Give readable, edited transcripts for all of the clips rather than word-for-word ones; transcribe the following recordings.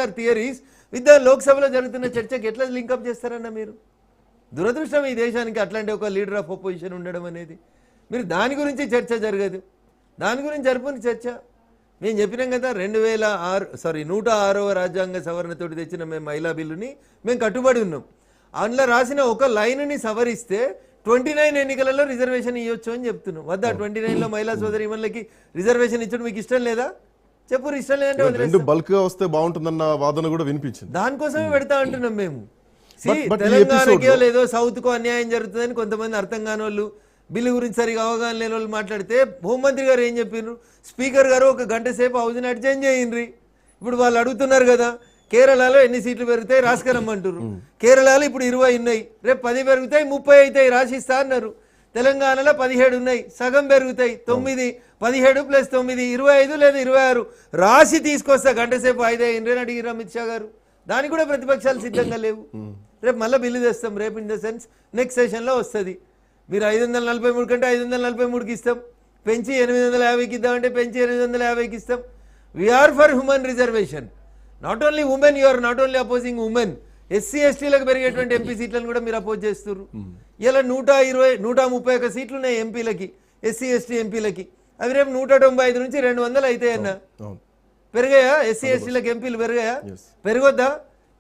Are theories with the లోక్సభలో జరుగుతున్న చర్చకి ఎట్లా లింకప్ చేస్తారన్న మీరు? దురదృష్టం ఈ దేశానికి అట్లాంటి ఒక లీడర్ ఆఫ్ అపోజిషన్ ఉండడం అనేది. మీరు దాని గురించి చర్చ జరగదు, దాని గురించి జరుపుని చర్చ. మేము చెప్పినాం కదా 106వ రాజ్యాంగ సవరణతోటి తెచ్చిన మేము మహిళా బిల్లుని మేము కట్టుబడి ఉన్నాం. అందులో రాసిన ఒక లైన్ని సవరిస్తే 29 ఎన్నికలలో రిజర్వేషన్ ఇవ్వచ్చు అని చెప్తున్నాం. వద్దా 29లో మహిళా సోదరి మనకి రిజర్వేషన్ ఇచ్చడం మీకు ఇష్టం లేదా? చెప్పు, ఇష్టం లేదంటే బల్క్ గా వస్తే బాగుంటుందన్న వాదన కూడా వినిపించింది. దానికోసమే పెడతా అంటున్నాం మేము. తెలంగాణకో లేదో సౌత్ కు అన్యాయం జరుగుతుందని కొంతమంది అర్థం కాని వాళ్ళు, బిల్లు గురించి సరిగా అవగాహన లేని వాళ్ళు మాట్లాడితే హోంమంత్రి గారు ఏం చెప్పినారు? స్పీకర్ గారు 1 గంట సేపు హౌస్ని అడ్జైన్ చేయండి. ఇప్పుడు వాళ్ళు అడుగుతున్నారు కదా, కేరళలో ఎన్ని సీట్లు పెరుగుతాయి రాసుకరమ్మంటారు. కేరళలో ఇప్పుడు 20 ఉన్నాయి, రేపు 10 పెరుగుతాయి, 30 అవుతాయి రాసిస్తా అన్నారు. తెలంగాణలో 17 ఉన్నాయి, సగం పెరుగుతాయి, 9, 17 + 9 25 లేదా 26 రాసి తీసుకొస్తా గంట సేపు 5 అయ్యింది అని అడిగిరు అమిత్ షా గారు. దానికి కూడా ప్రతిపక్షాలు సిద్ధంగా లేవు. రేపు మళ్ళీ బిల్లు తెస్తాం, రేపు ఇన్ ద సెన్స్ నెక్స్ట్ సెషన్లో వస్తుంది. మీరు 543 కంటే 543కి ఇస్తాం, పెంచి 850కి ఇద్దామంటే పెంచి 850కి ఇస్తాం. We are for human reservation. Not only women, you are not only opposing women, SC ఎస్టీలకు పెరిగేటువంటి ఎంపీ సీట్లను కూడా మీరు అపోజ్ చేస్తున్నారు. ఇలా 131 సీట్లు ఉన్నాయి ఎంపీలకి, ఎస్సీ ఎస్టీ ఎంపీలకి. అవి రేపు 195 నుంచి 200 అవుతాయన్నా. పెరిగాయా? ఎస్సీ ఎస్టీలకు ఎంపీలు పెరిగాయా? పెరగొద్దా?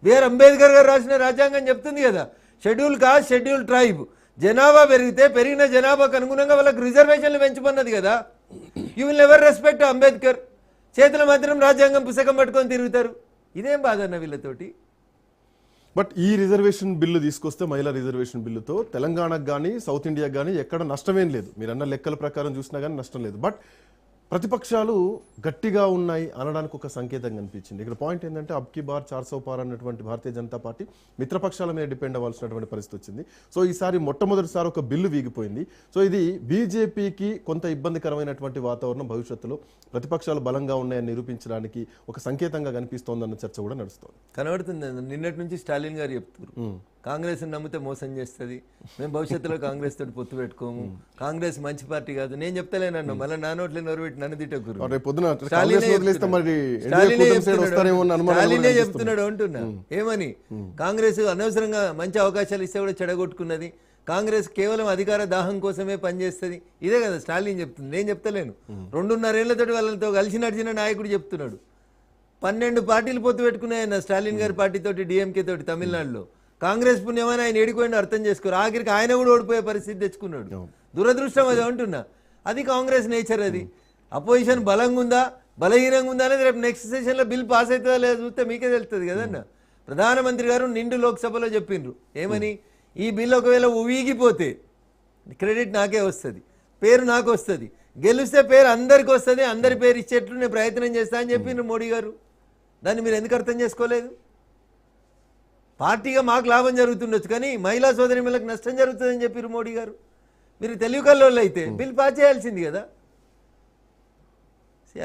బిఆర్ అంబేద్కర్ గారు రాసిన రాజ్యాంగం చెప్తుంది కదా, షెడ్యూల్ కాస్ట్, షెడ్యూల్ ట్రైబ్ జనాభా పెరిగితే పెరిగిన జనాభాకు అనుగుణంగా వాళ్ళకి రిజర్వేషన్లు పెంచుకున్నది కదా. You will never respect Ambedkar. చేతుల మాత్రం రాజ్యాంగం పుస్తకం పట్టుకొని తిరుగుతారు. ఇదేం బాధ అన్న వీళ్ళతోటి? బట్ ఈ రిజర్వేషన్ బిల్లు తీసుకొస్తే, మహిళా రిజర్వేషన్ బిల్లుతో తెలంగాణకు కానీ సౌత్ ఇండియాకి కానీ ఎక్కడ నష్టమేం లేదు. మీరు అన్న లెక్కల ప్రకారం చూసినా కానీ నష్టం లేదు. బట్ ప్రతిపక్షాలు గట్టిగా ఉన్నాయి అనడానికి ఒక సంకేతం కనిపించింది. ఇక్కడ పాయింట్ ఏంటంటే అబ్కి బార్ 400 పార్ అన్నటువంటి భారతీయ జనతా పార్టీ మిత్రపక్షాల మీద డిపెండ్ అవ్వాల్సినటువంటి పరిస్థితి వచ్చింది. సో ఈసారి మొట్టమొదటిసారి ఒక బిల్లు వీగిపోయింది. సో ఇది బీజేపీకి కొంత ఇబ్బందికరమైనటువంటి వాతావరణం భవిష్యత్తులో ప్రతిపక్షాలు బలంగా ఉన్నాయని నిరూపించడానికి ఒక సంకేతంగా కనిపిస్తోందన్న చర్చ కూడా నడుస్తోంది, కనబడుతుంది. నిన్నటి నుంచి స్టాలిన్ గారు చెప్తున్నారు, కాంగ్రెస్ నమ్మితే మోసం చేస్తుంది, మేము భవిష్యత్తులో కాంగ్రెస్ తోటి పొత్తు పెట్టుకోము, కాంగ్రెస్ మంచి పార్టీ కాదు. నేను చెప్తలేనన్ను, మళ్ళీ నా నోట్లు నోరు పెట్టి నన్ను తిట్టకూరు. స్టాలినే చెప్తున్నాడు అంటున్నా. ఏమని? కాంగ్రెస్ అనవసరంగా మంచి అవకాశాలు ఇస్తే కూడా చెడగొట్టుకున్నది, కాంగ్రెస్ కేవలం అధికార దాహం కోసమే పనిచేస్తుంది. ఇదే కదా స్టాలిన్ చెప్తుంది, నేను చెప్తలేను. 2.5 ఏళ్లతోటి వాళ్ళతో కలిసి నడిచిన నాయకుడు చెప్తున్నాడు. 12 పార్టీలు పొత్తు పెట్టుకున్నాయన్న స్టాలిన్ గారి పార్టీతోటి, డిఎంకే తోటి తమిళనాడులో. కాంగ్రెస్ పుణ్యమని ఆయన ఏడిపోయిన అర్థం చేసుకోరు. ఆఖరికి ఆయన కూడా ఓడిపోయే పరిస్థితి తెచ్చుకున్నాడు. దురదృష్టం అది అంటున్నా. అది కాంగ్రెస్ నేచర్. అది అపోజిషన్ బలంగా ఉందా బలహీనంగా ఉందా అనేది రేపు నెక్స్ట్ సెషన్లో బిల్ పాస్ అవుతుందా లేదా చూస్తే మీకే తెలుస్తుంది కదన్న. ప్రధానమంత్రి గారు నిండు లోక్సభలో చెప్పిండ్రు ఏమని, ఈ బిల్ ఒకవేళ ఊగిపోతే క్రెడిట్ నాకే వస్తుంది, పేరు నాకు వస్తుంది, గెలిస్తే పేరు అందరికి వస్తుంది, అందరి పేరు ఇచ్చేట్లు నేను ప్రయత్నం చేస్తా అని చెప్పిండ్రు మోడీ గారు. దాన్ని మీరు ఎందుకు అర్థం చేసుకోలేదు? పార్టీగా మాకు లాభం జరుగుతుండొచ్చు, కానీ మహిళా సోదరిమణులకు నష్టం జరుగుతుందని చెప్పారు మోడీ గారు. మీరు తెలివి కల్లోళ్ళు అయితే బిల్ పాస్ చేయాల్సింది కదా.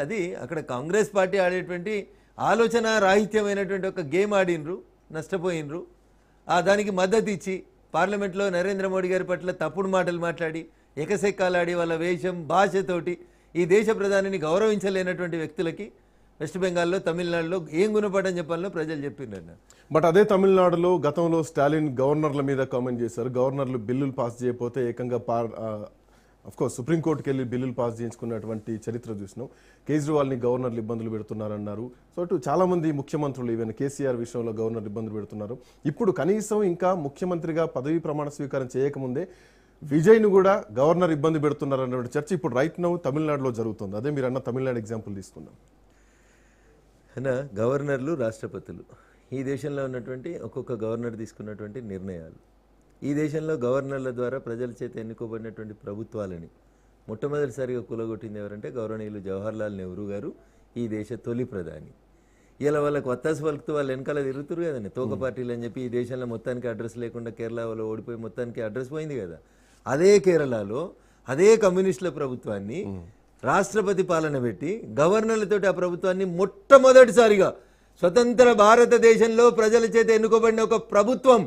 అది అక్కడ కాంగ్రెస్ పార్టీ ఆడేటువంటి ఆలోచన రాహిత్యమైనటువంటి ఒక గేమ్ ఆడినరు, నష్టపోయినరు. దానికి మద్దతు ఇచ్చి పార్లమెంట్లో నరేంద్ర మోడీ గారి పట్ల తప్పుడు మాటలు మాట్లాడి ఎకసెక్కాలాడి వాళ్ళ వేషం భాషతోటి ఈ దేశ ప్రధానిని గౌరవించలేనటువంటి వ్యక్తులకి వెస్ట్ బెంగాల్లో, తమిళనాడులో ఏం గుణపడని చెప్పాలో ప్రజలు చెప్పిండ్రన్న. బట్ అదే తమిళనాడులో గతంలో స్టాలిన్ గవర్నర్ల మీద కామెంట్ చేశారు. గవర్నర్లు బిల్లులు పాస్ చేయకపోతే ఏకంగా అఫ్కోర్స్ సుప్రీంకోర్టుకి వెళ్ళి బిల్లులు పాస్ చేయించుకున్నటువంటి చరిత్ర చూసినాం. కేజ్రీవాల్ని గవర్నర్లు ఇబ్బందులు పెడుతున్నారన్నారు. సో అటు చాలామంది ముఖ్యమంత్రులు, ఈవెన్ కేసీఆర్ విషయంలో గవర్నర్ ఇబ్బందులు పెడుతున్నారు. ఇప్పుడు కనీసం ఇంకా ముఖ్యమంత్రిగా పదవీ ప్రమాణ స్వీకారం చేయకముందే విజయ్ను కూడా గవర్నర్ ఇబ్బంది పెడుతున్నారు అన్నటువంటి చర్చ ఇప్పుడు రైట్ నౌ తమిళనాడులో జరుగుతుంది. అదే మీరు అన్న తమిళనాడు ఎగ్జాంపుల్ తీసుకున్నాం. గవర్నర్లు, రాష్ట్రపతులు ఈ దేశంలో ఉన్నటువంటి ఒక్కొక్క గవర్నర్ తీసుకున్నటువంటి నిర్ణయాలు, ఈ దేశంలో గవర్నర్ల ద్వారా ప్రజల చేత ఎన్నుకోబడినటువంటి ప్రభుత్వాలని మొట్టమొదటిసారిగా కూలగొట్టింది ఎవరంటే గౌరవనీయులు జవహర్లాల్ నెహ్రూ గారు, ఈ దేశ తొలి ప్రధాని. ఇలా వాళ్ళకి వత్తాసు పలుకుతూ వాళ్ళు వెనకాల తిరుగుతురు కదండి, తోక పార్టీలు అని చెప్పి. ఈ దేశంలో మొత్తానికి అడ్రస్ లేకుండా కేరళలో ఓడిపోయి మొత్తానికి అడ్రస్ పోయింది కదా. అదే కేరళలో అదే కమ్యూనిస్టుల ప్రభుత్వాన్ని రాష్ట్రపతి పాలన పెట్టి గవర్నర్లతోటి ఆ ప్రభుత్వాన్ని మొట్టమొదటిసారిగా స్వతంత్ర భారతదేశంలో ప్రజల చేత ఎన్నుకోబడిన ఒక ప్రభుత్వం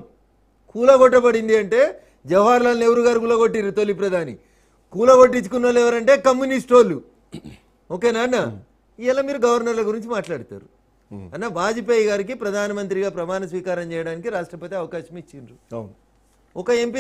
కూలగొట్టబడింది అంటే జవహర్లాల్ నెహ్రూ గారు కూలగొట్టిరు తొలి ప్రధాని. కూలగొట్టించుకున్న వాళ్ళు ఎవరంటే కమ్యూనిస్ట్ వాళ్ళు. ఓకేనా అన్న? ఇలా మీరు గవర్నర్ల గురించి మాట్లాడతారు. అన్న వాజ్పేయి గారికి ప్రధానమంత్రిగా ప్రమాణ స్వీకారం చేయడానికి రాష్ట్రపతి అవకాశం ఇచ్చిండ్రు. అవును. ఒక ఎంపీ